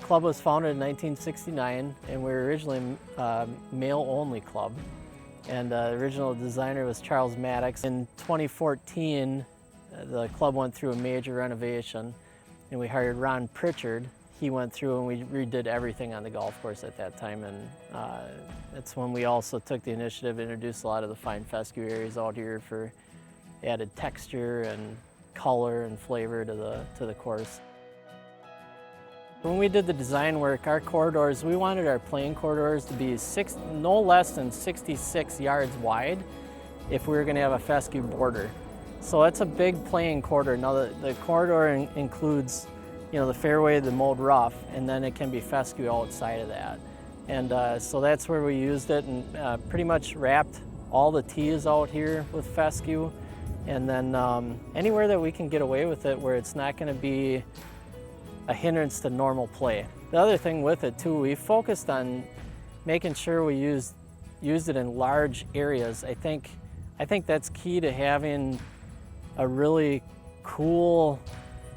club was founded in 1969, and we were originally a male-only club. And the original designer was Charles Maddox. In 2014, the club went through a major renovation, and we hired Ron Pritchard. He went through and we redid everything on the golf course at that time, and that's when we also took the initiative to introduce a lot of the fine fescue areas out here for added texture and color and flavor to the course. When we did the design work, our corridors, we wanted our playing corridors to be no less than 66 yards wide if we were going to have a fescue border. So that's a big playing corridor. Now the corridor includes, the fairway, the mowed rough, and then it can be fescue outside of that. And so that's where we used it, and pretty much wrapped all the tees out here with fescue. And then anywhere that we can get away with it where it's not going to be a hindrance to normal play. The other thing with it too, we focused on making sure we used it in large areas. I think that's key to having a really cool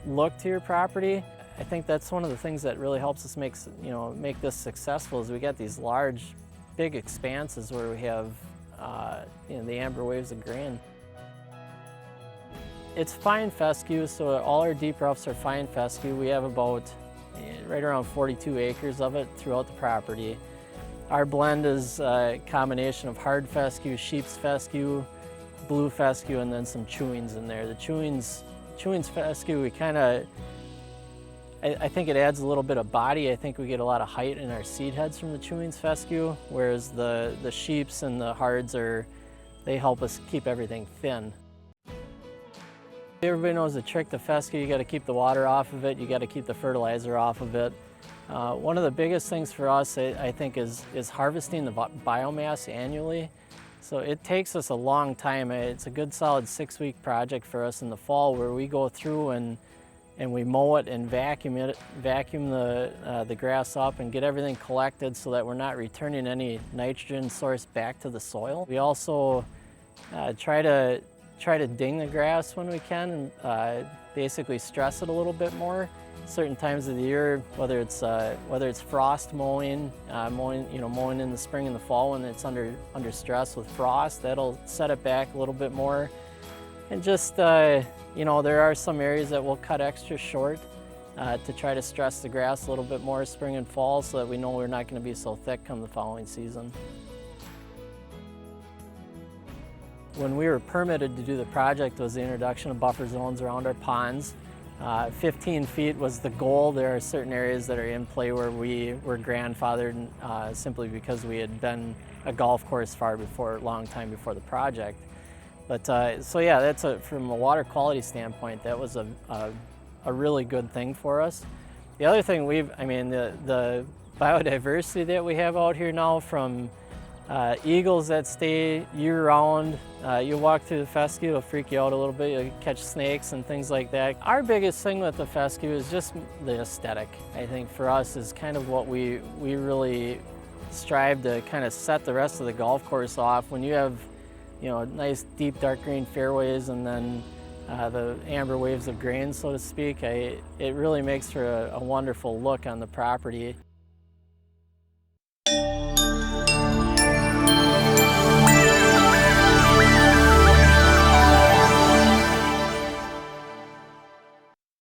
look to your property. I think that's one of the things that really helps us make this successful is we got these large, big expanses where we have the amber waves of grain. It's fine fescue, so all our deep roughs are fine fescue. We have about right around 42 acres of it throughout the property. Our blend is a combination of hard fescue, sheep's fescue, blue fescue, and then some chewings in there. The chewings fescue, I think it adds a little bit of body. I think we get a lot of height in our seed heads from the chewings fescue, whereas the sheeps and the hards they help us keep everything thin. Everybody knows the trick to fescue, you got to keep the water off of it, you got to keep the fertilizer off of it. One of the biggest things for us, I think, is harvesting the biomass annually. So it takes us a long time. It's a good solid 6-week project for us in the fall where we go through and we mow it and vacuum the grass up and get everything collected so that we're not returning any nitrogen source back to the soil. We also try to ding the grass when we can and basically stress it a little bit more. Certain times of the year, whether it's frost mowing in the spring and the fall when it's under stress with frost, that'll set it back a little bit more. And just there are some areas that we'll cut extra short to try to stress the grass a little bit more spring and fall so that we know we're not going to be so thick come the following season. When we were permitted to do the project was the introduction of buffer zones around our ponds. 15 feet was the goal. There are certain areas that are in play where we were grandfathered simply because we had been a golf course a long time before the project. But so yeah, from a water quality standpoint, that was a really good thing for us. The other thing the biodiversity that we have out here now, from eagles that stay year-round. You walk through the fescue, it'll freak you out a little bit. You'll catch snakes and things like that. Our biggest thing with the fescue is just the aesthetic. I think for us is kind of what we really strive to kind of set the rest of the golf course off. When you have nice deep dark green fairways and then the amber waves of grain, so to speak, it really makes for a wonderful look on the property.